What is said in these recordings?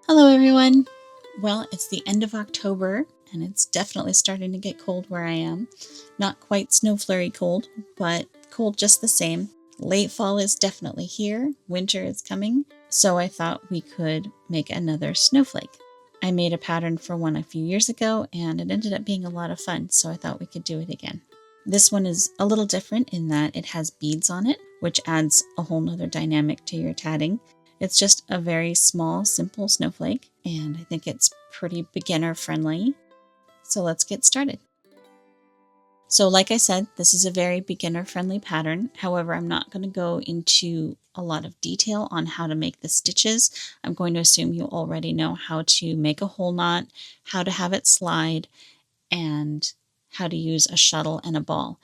Hello everyone! Well, it's the end of October and it's definitely starting to get cold where I am. Not quite snow flurry cold, but cold just the same. Late fall is definitely here, winter is coming, so I thought we could make another snowflake. I made a pattern for one a few years ago and it ended up being a lot of fun, so I thought we could do it again. This one is a little different in that it has beads on it, which adds a whole nother dynamic to your tatting. It's just a very small, simple snowflake, and I think it's pretty beginner friendly. So let's get started. So like I said, this is a very beginner friendly pattern. However, I'm not going to go into a lot of detail on how to make the stitches. I'm going to assume you already know how to make a whole knot, how to have it slide, and how to use a shuttle and a ball.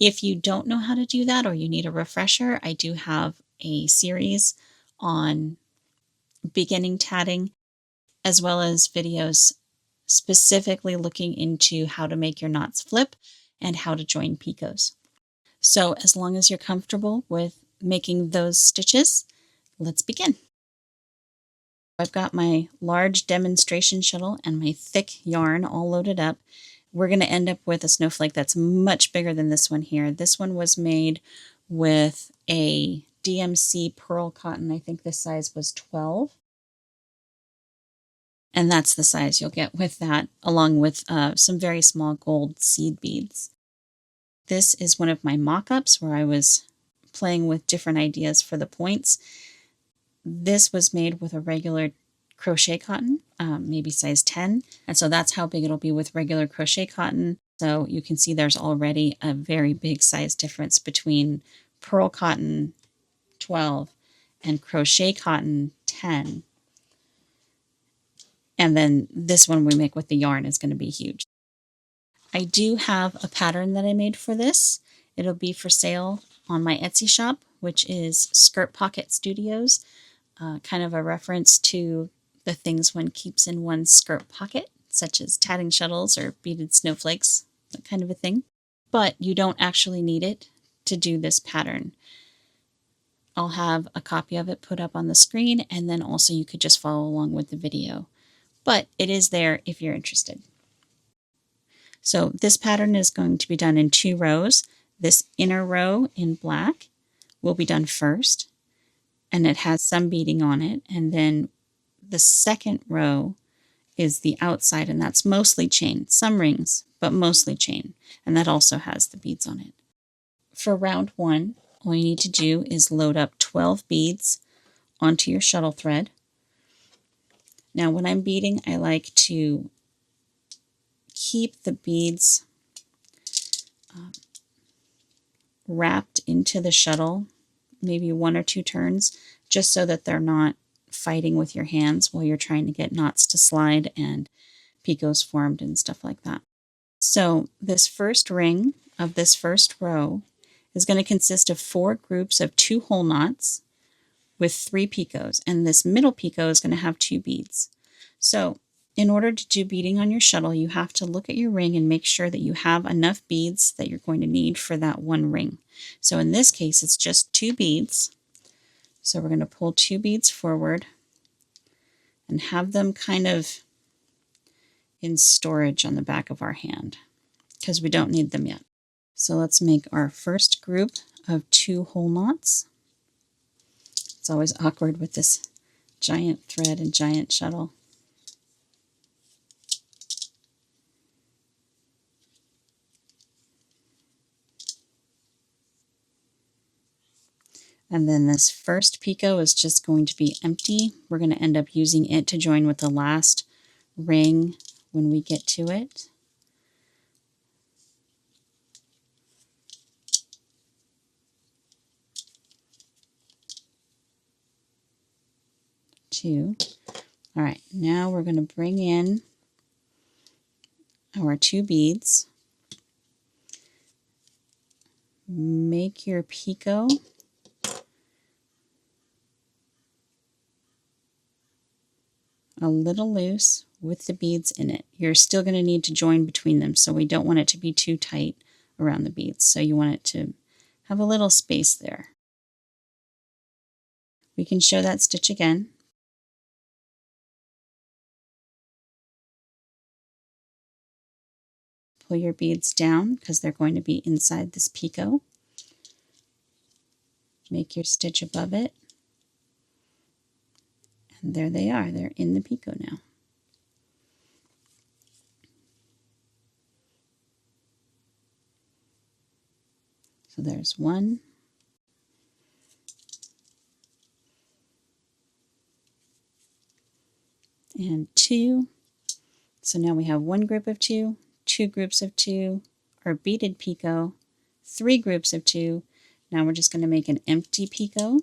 If you don't know how to do that or you need a refresher, I do have a series on beginning tatting, as well as videos specifically looking into how to make your knots flip and how to join picots. So as long as you're comfortable with making those stitches, let's begin. I've got my large demonstration shuttle and my thick yarn all loaded up. We're going to end up with a snowflake that's much bigger than this one here. This one was made with a DMC pearl cotton. I think this size was 12. And that's the size you'll get with that, along with some very small gold seed beads. This is one of my mock-ups where I was playing with different ideas for the points. This was made with a regular crochet cotton, maybe size 10. And so that's how big it'll be with regular crochet cotton. So you can see there's already a very big size difference between pearl cotton 12 and crochet cotton 10. And then this one we make with the yarn is going to be huge. I do have a pattern that I made for this. It'll be for sale on my Etsy shop, which is Skirt Pocket Studios, kind of a reference to the things one keeps in one's skirt pocket, such as tatting shuttles or beaded snowflakes, that kind of a thing. But you don't actually need it to do this pattern. I'll have a copy of it put up on the screen, and then also you could just follow along with the video. But it is there if you're interested. So this pattern is going to be done in 2 rows. This inner row in black will be done first, and it has some beading on it. And then the second row is the outside, and that's mostly chain. Some rings, but mostly chain. And that also has the beads on it. For round 1, all you need to do is load up 12 beads onto your shuttle thread. Now when I'm beading, I like to keep the beads wrapped into the shuttle, maybe 1 or 2 turns, just so that they're not fighting with your hands while you're trying to get knots to slide and picots formed and stuff like that. So this first ring of this first row is going to consist of 4 groups of 2 whole knots with 3 picots, and this middle picot is going to have 2 beads. So in order to do beading on your shuttle, you have to look at your ring and make sure that you have enough beads that you're going to need for that one ring. So in this case, it's just 2 beads. So we're going to pull 2 beads forward and have them kind of in storage on the back of our hand because we don't need them yet. So let's make our first group of 2 whole knots. It's always awkward with this giant thread and giant shuttle. And then this first picot is just going to be empty. We're going to end up using it to join with the last ring when we get to it. Two. All right, now we're going to bring in our 2 beads. Make your picot a little loose with the beads in it. You're still going to need to join between them, so we don't want it to be too tight around the beads. So you want it to have a little space there. We can show that stitch again. pull your beads down because they're going to be inside this picot. Make your stitch above it. And there they are. They're in the picot now. So there's one. And two. So now we have one group of two, two groups of two, our beaded picot, three groups of two. Now we're just going to make an empty picot.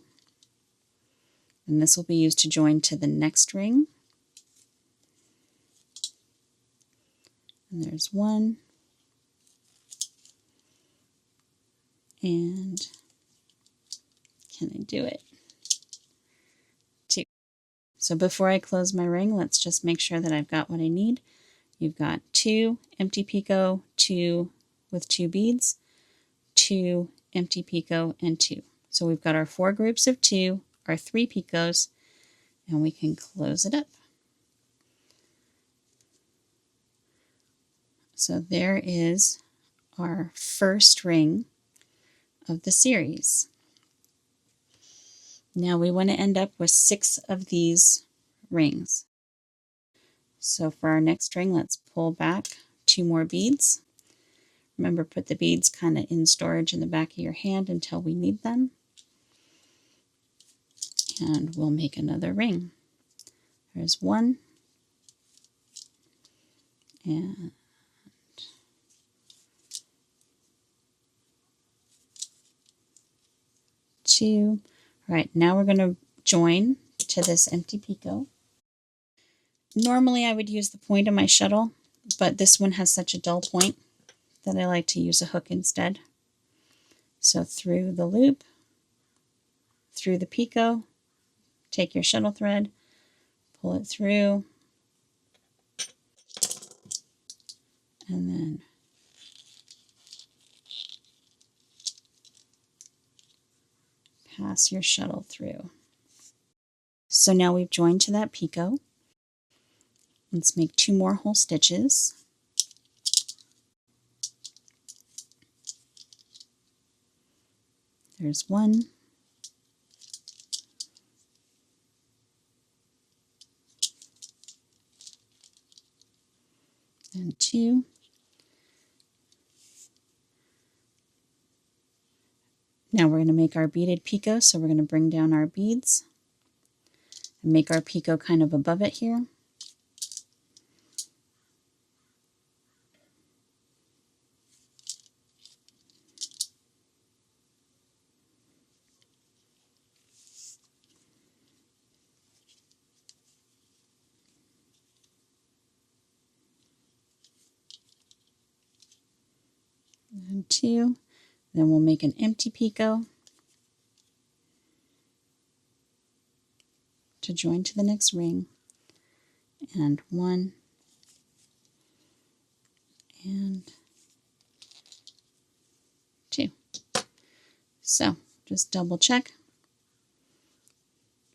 And this will be used to join to the next ring. And there's one. And can I do it? Two. So before I close my ring, let's just make sure that I've got what I need. You've got two empty picot, two with two beads, two empty picot, and two. So we've got our four groups of two, our three picots, and we can close it up. So there is our first ring of the series. Now we want to end up with 6 of these rings. So for our next ring, let's pull back 2 more beads. Remember, put the beads kind of in storage in the back of your hand until we need them. And we'll make another ring. There's one. And two. All right, now we're going to join to this empty picot. Normally I would use the point of my shuttle, but this one has such a dull point that I like to use a hook instead. So through the loop, through the picot, take your shuttle thread, pull it through, and then pass your shuttle through. So now we've joined to that picot. Let's make 2 more whole stitches. There's one. And 2. Now we're going to make our beaded picot, so we're going to bring down our beads and make our picot kind of above it here. And 2. Then we'll make an empty picot to join to the next ring. And 1 and 2. So just double check.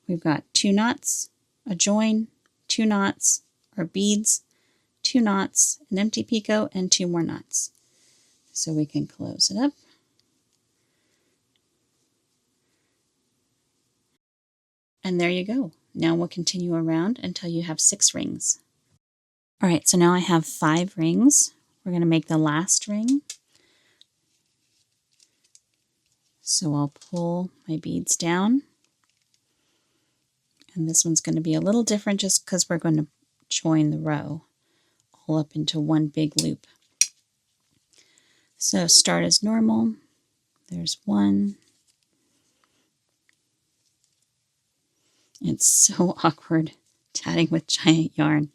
We've got 2 knots, a join, 2 knots, our beads, 2 knots, an empty picot, and 2 more knots. So we can close it up. And there you go. Now we'll continue around until you have 6 rings. All right, so now I have 5 rings. We're going to make the last ring. So I'll pull my beads down. And this one's going to be a little different just because we're going to join the row all up into one big loop. So start as normal. There's 1. It's so awkward tatting with giant yarn.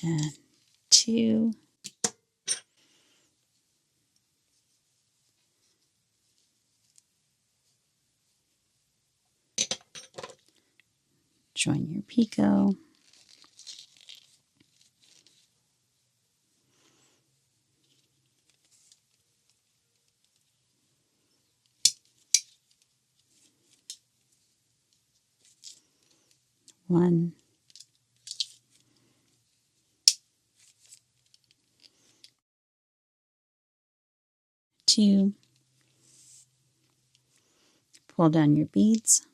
And 2. Join your picot. One. to pull down your beads.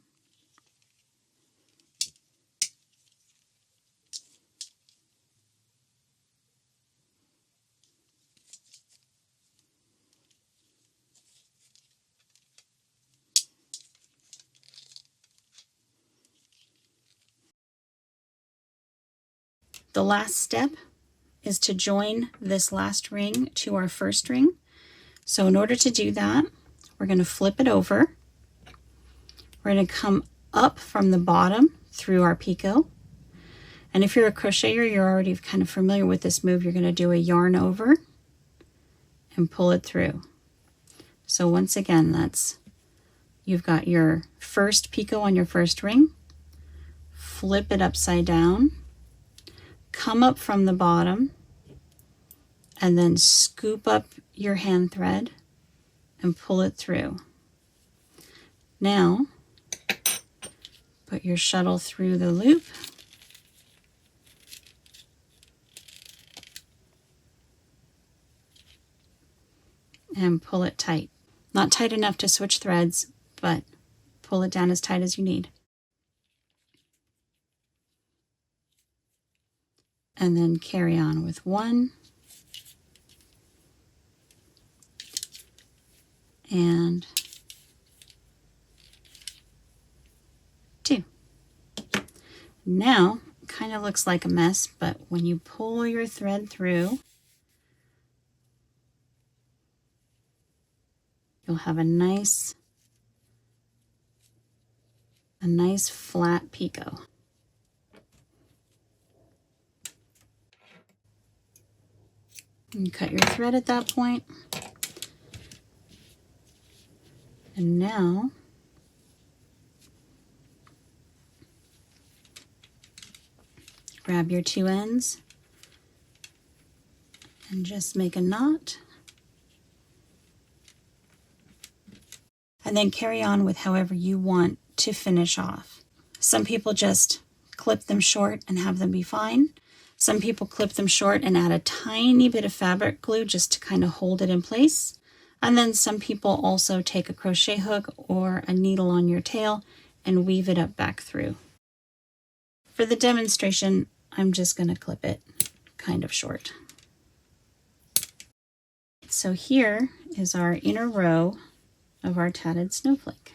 The last step is to join this last ring to our first ring. So in order to do that, we're going to flip it over. We're going to come up from the bottom through our picot. And if you're a crocheter, you're already kind of familiar with this move. You're going to do a yarn over and pull it through. So once again, you've got your first picot on your first ring, flip it upside down, come up from the bottom, and then scoop up your hand thread and pull it through. Now, put your shuttle through the loop and pull it tight. Not tight enough to switch threads, but pull it down as tight as you need. And then carry on with 1 and 2. Now, it kind of looks like a mess, but when you pull your thread through, you'll have a nice flat picot. And cut your thread at that point. And now grab your 2 ends and just make a knot. And then carry on with however you want to finish off. Some people just clip them short and have them be fine. Some people clip them short and add a tiny bit of fabric glue just to kind of hold it in place. And then some people also take a crochet hook or a needle on your tail and weave it up back through. For the demonstration, I'm just going to clip it kind of short. So here is our inner row of our tatted snowflake.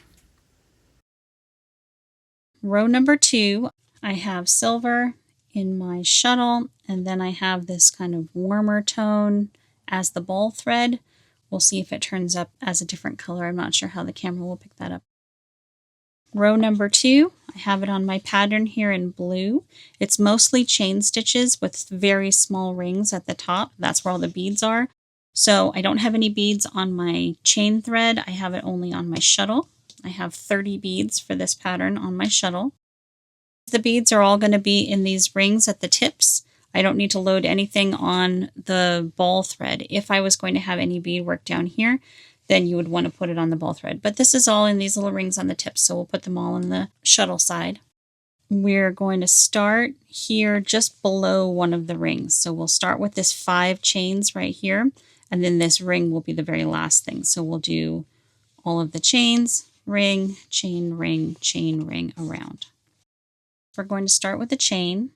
Row number 2, I have silver in my shuttle, and then I have this kind of warmer tone as the ball thread. We'll see if it turns up as a different color. I'm not sure how the camera will pick that up. Row number 2, I have it on my pattern here in blue. It's mostly chain stitches with very small rings at the top. That's where all the beads are. So I don't have any beads on my chain thread. I have it only on my shuttle. I have 30 beads for this pattern on my shuttle. The beads are all going to be in these rings at the tips. I don't need to load anything on the ball thread. If I was going to have any beadwork down here, then you would want to put it on the ball thread. But this is all in these little rings on the tips, so we'll put them all on the shuttle side. We're going to start here just below one of the rings. So we'll start with this 5 chains right here, and then this ring will be the very last thing. So we'll do all of the chains, ring, chain, ring around. We're going to start with a chain.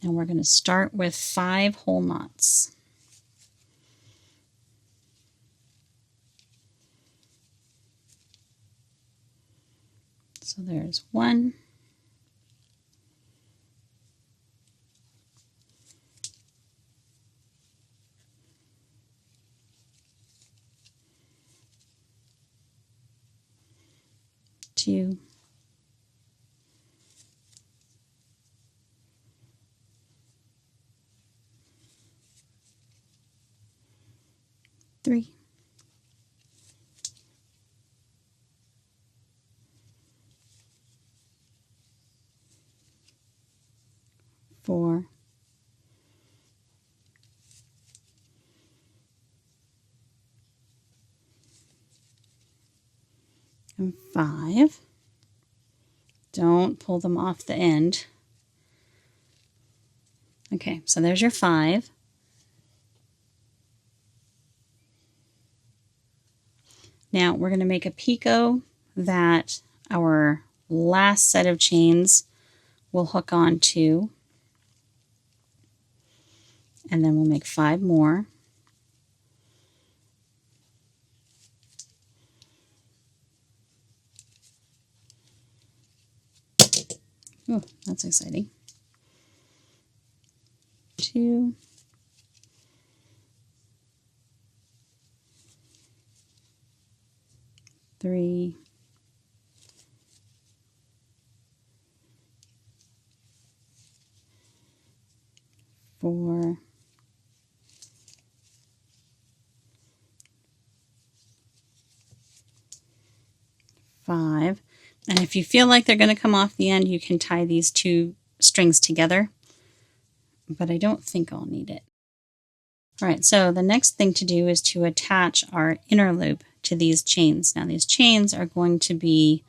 And we're going to start with 5 whole knots. So there's 1, 2, 3, 4, and 5. Don't pull them off the end. Okay, so there's your 5. Now we're going to make a picot that our last set of chains will hook on to, and then we'll make 5 more. Oh, that's exciting. 2, 3, 4, 5. And if you feel like they're going to come off the end, you can tie these 2 strings together, but I don't think I'll need it. All right, so the next thing to do is to attach our inner loop to these chains. Now these chains are going to be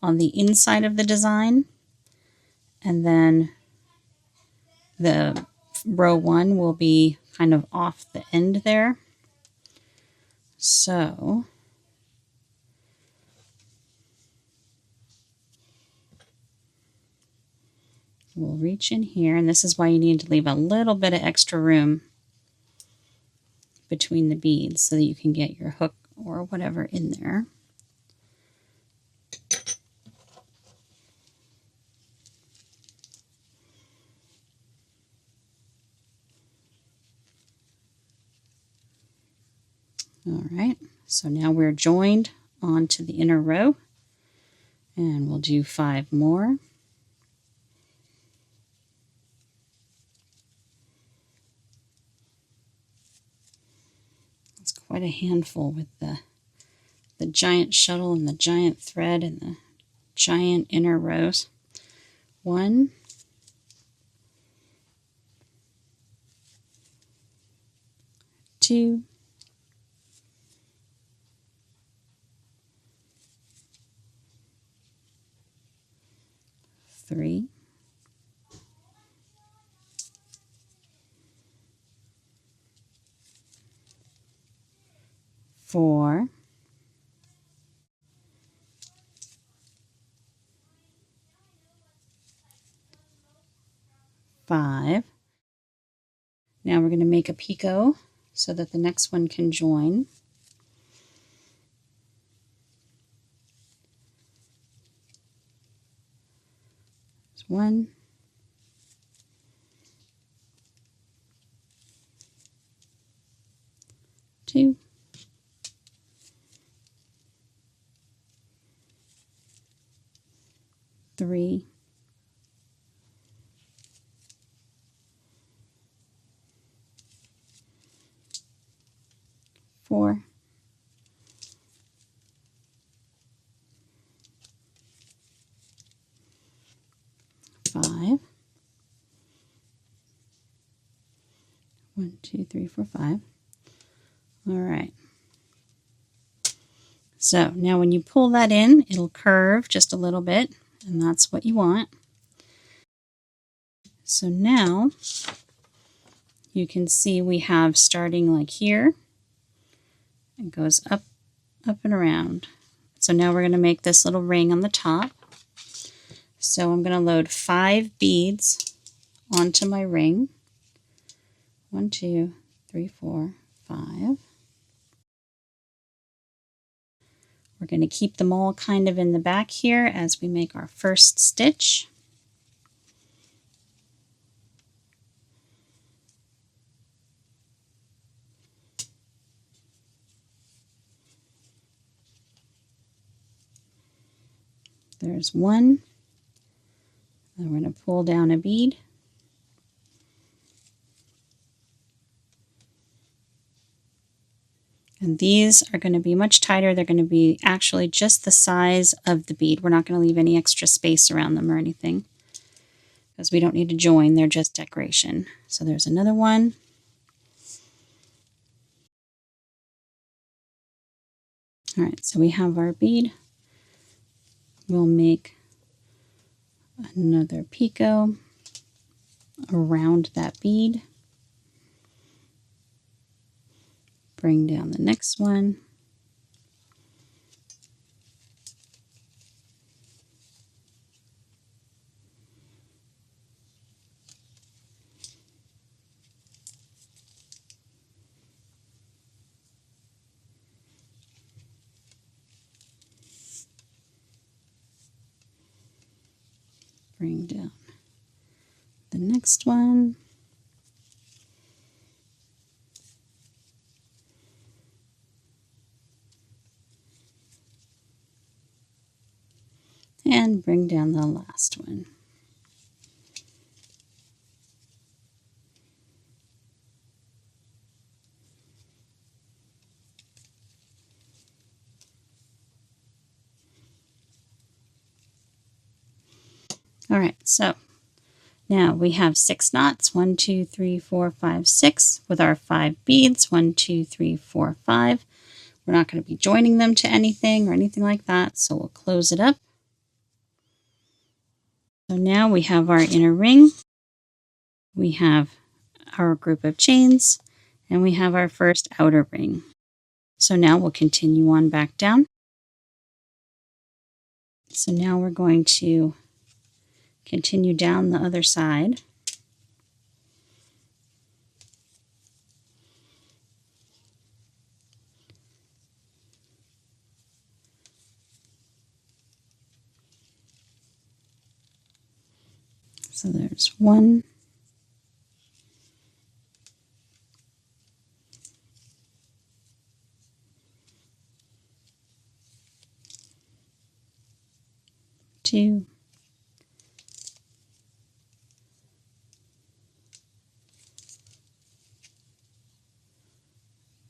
on the inside of the design, and then the row 1 will be kind of off the end there. So we'll reach in here, and this is why you need to leave a little bit of extra room between the beads so that you can get your hook or whatever in there. All right, so now we're joined onto the inner row, and we'll do 5 more. It's quite a handful with the giant shuttle and the giant thread and the giant inner rows. 1, 2, 3, 4, 5. Now we're going to make a picot so that the next one can join. There's 1, 2, 3, 4, 5. 1, 2, 3, 4, 5. All right. So now when you pull that in, it'll curve just a little bit, and that's what you want. So now you can see we have starting like here. It goes up, up and around. So now we're going to make this little ring on the top. So I'm going to load 5 beads onto my ring. 1, 2, 3, 4, 5. We're going to keep them all kind of in the back here as we make our first stitch. There's 1. Then we're going to pull down a bead. And these are going to be much tighter. They're going to be actually just the size of the bead. We're not going to leave any extra space around them or anything, because we don't need to join. They're just decoration. So there's another one. All right, so we have our bead. We'll make another picot around that bead. Bring down the next one. bring down the next one. And bring down the last one. All right, so now we have 6 knots, 1, 2, 3, 4, 5, 6, with our 5 beads, 1, 2, 3, 4, 5. We're not going to be joining them to anything or anything like that, so we'll close it up. So now we have our inner ring, we have our group of chains, and we have our first outer ring. So now we'll continue on back down. So now we're going to continue down the other side. So there's 1, 2,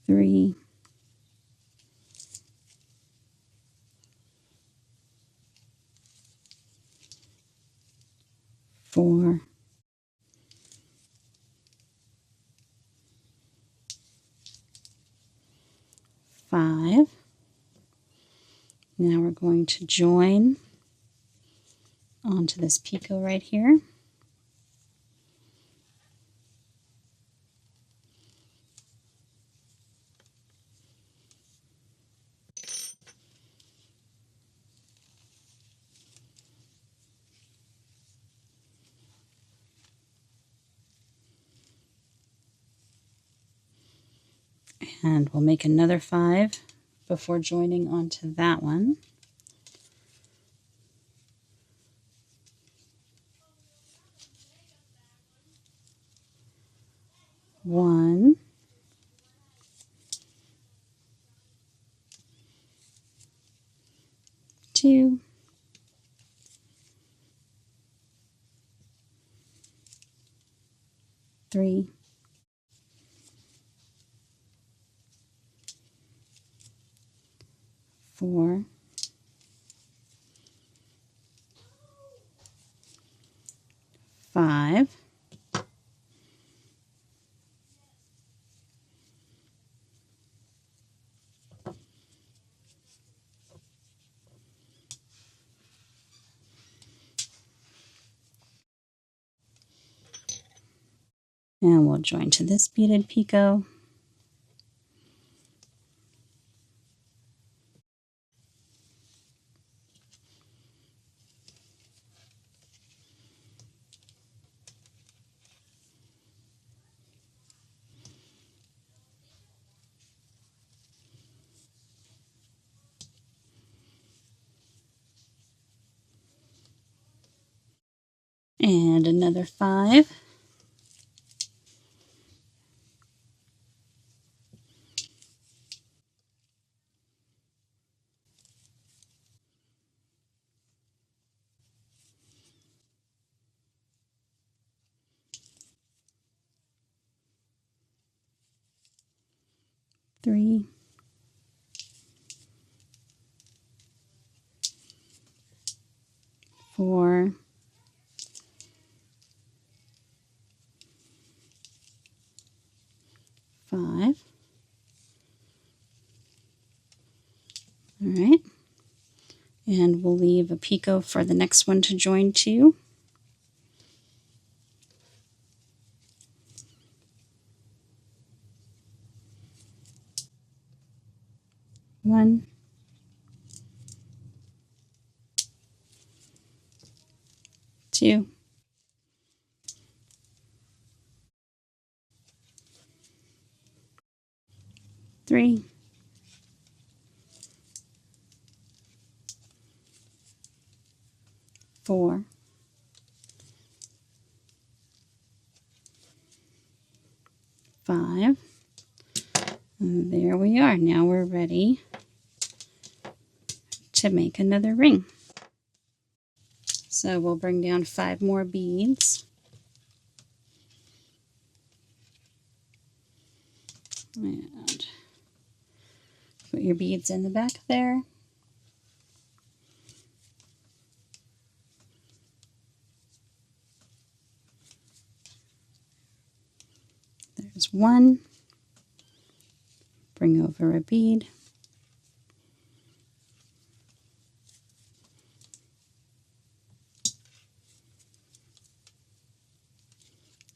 3, 4, 5. Now we're going to join onto this picot right here. And we'll make another 5 before joining onto that one. One, 2, 3, 4, 5, and we'll join to this beaded picot. And another 5. Three, 4, 5. All right. And we'll leave a picot for the next one to join to. One, 2, 3, 4, 5. And there we are. Now we're ready to make another ring. So we'll bring down 5 more beads. And put your beads in the back there. There's 1. Bring over a bead.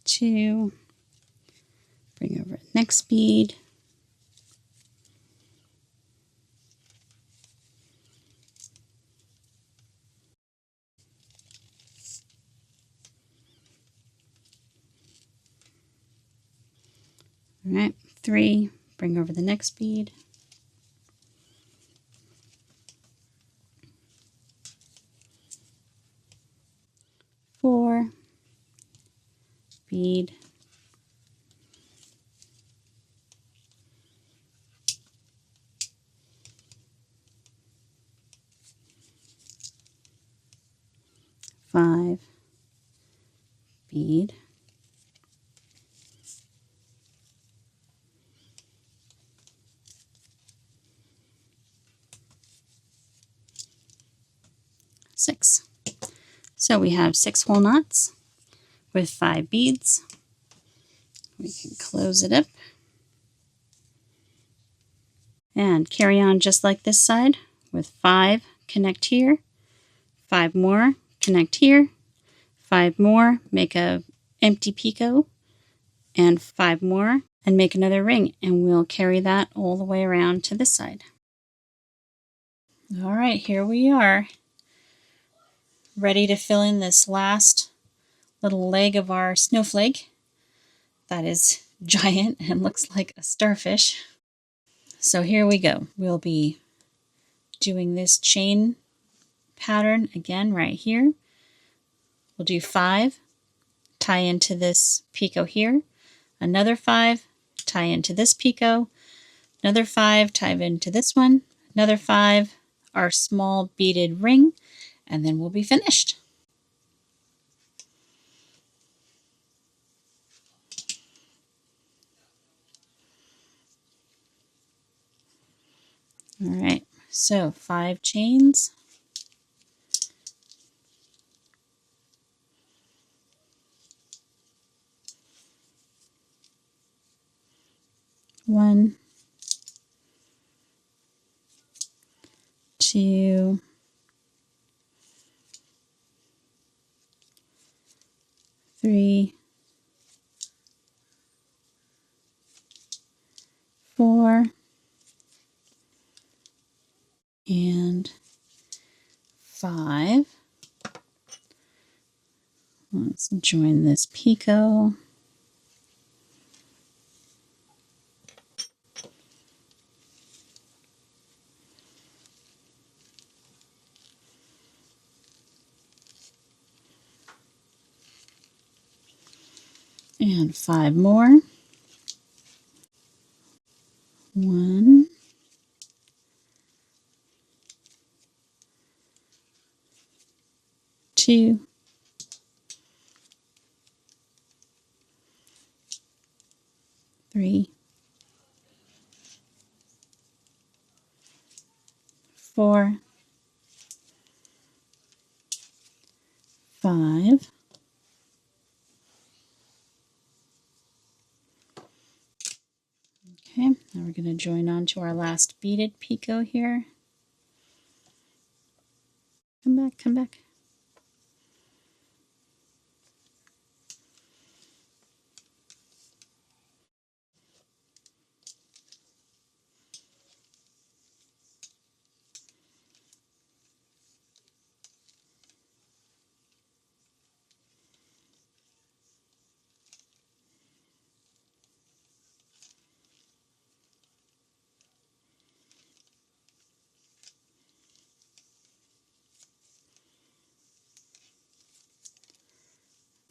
2. Bring over next bead. 3. Bring over the next bead. 4. Bead. 5. Bead. 6. So we have 6 whole knots with 5 beads. We can close it up and carry on just like this side with 5, connect here, 5 more, connect here, 5 more, make a empty picot, and 5 more, and make another ring, and we'll carry that all the way around to this side. All right, here we are, ready to fill in this last little leg of our snowflake that is giant and looks like a starfish. So here we go. We'll be doing this chain pattern again right here. We'll do 5, tie into this picot here, another 5, tie into this picot, another 5, tie into this one, another 5, our small beaded ring, and then we'll be finished. All right, so 5 chains. 1, 2, 3, 4, and 5. Let's join this picot. And 5 more. 1, 2, 3, 4, 5. Okay, now we're going to join on to our last beaded picot here. Come back, come back.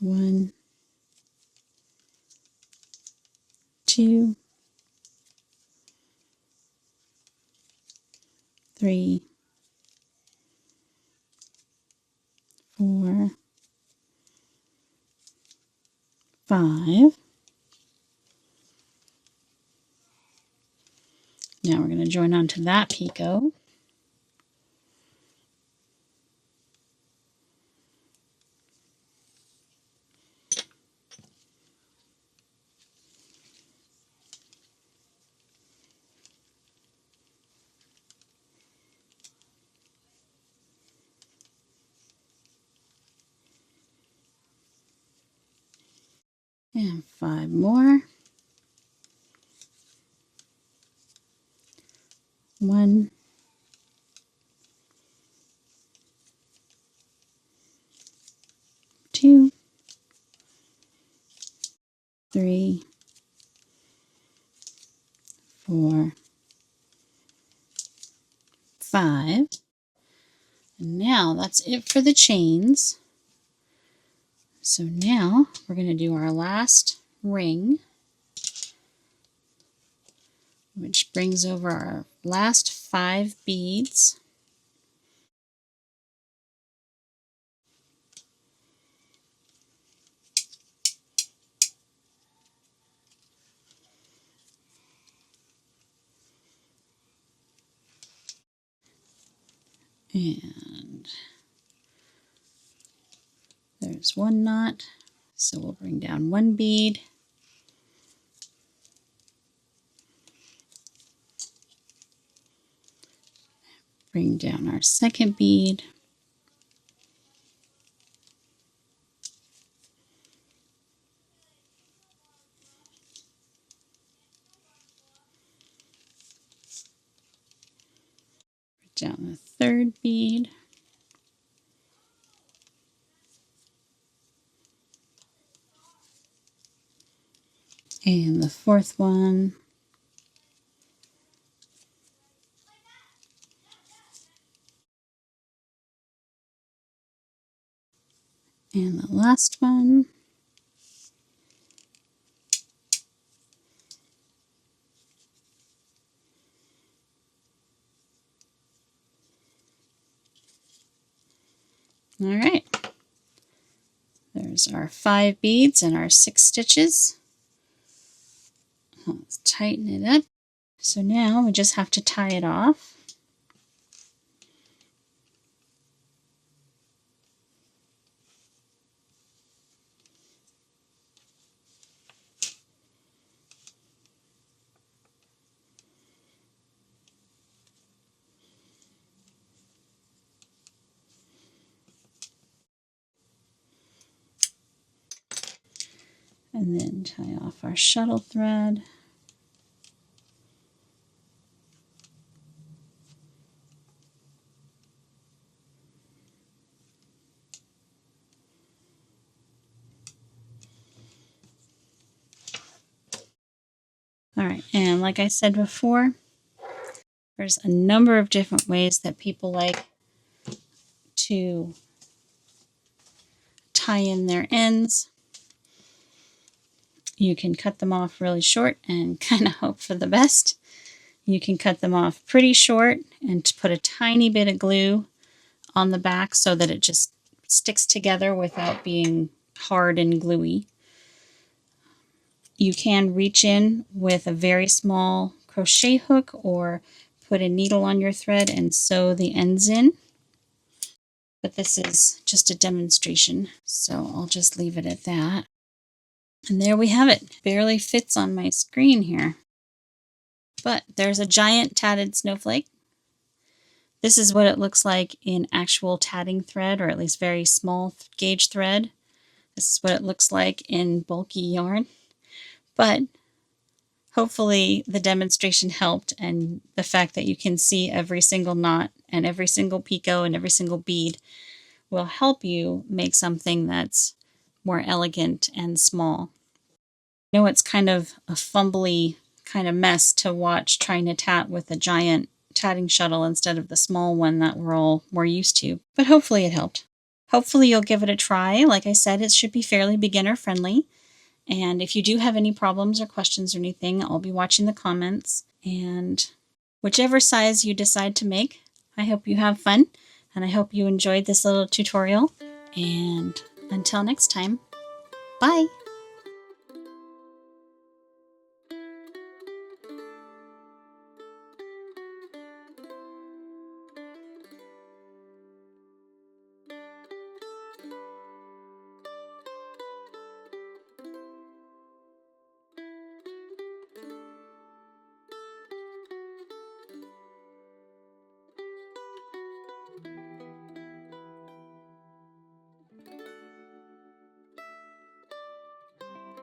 One, 2, 2, 3, 4, 5. Now we're going to join onto that picot. And 5 more. 1, 2, 3, 4, 5. And now that's it for the chains. So now we're going to do our last ring, which brings over our last 5 beads. And there's 1 knot. So we'll bring down 1 bead. Bring down our 2nd bead. Down the 3rd bead. And the 4th one. And the last one. All right. There's our 5 beads and our 6 stitches. Let's tighten it up. So now we just have to tie it off. And then tie off our shuttle thread. All right, and like I said before, there's a number of different ways that people like to tie in their ends. You can cut them off really short and kind of hope for the best. You can cut them off pretty short and put a tiny bit of glue on the back so that it just sticks together without being hard and gluey. You can reach in with a very small crochet hook or put a needle on your thread and sew the ends in. But this is just a demonstration, so I'll just leave it at that. And there we have it. Barely fits on my screen here. But there's a giant tatted snowflake. This is what it looks like in actual tatting thread, or at least very small gauge thread. This is what it looks like in bulky yarn. But hopefully the demonstration helped, and the fact that you can see every single knot and every single picot and every single bead will help you make something that's more elegant and small. I know it's kind of a fumbly kind of mess to watch trying to tat with a giant tatting shuttle instead of the small one that we're all more used to, but hopefully it helped. Hopefully you'll give it a try. Like I said, it should be fairly beginner friendly, And if you do have any problems or questions or anything, I'll be watching the comments. And whichever size you decide to make, I hope you have fun, and I hope you enjoyed this little tutorial. And until next time, bye!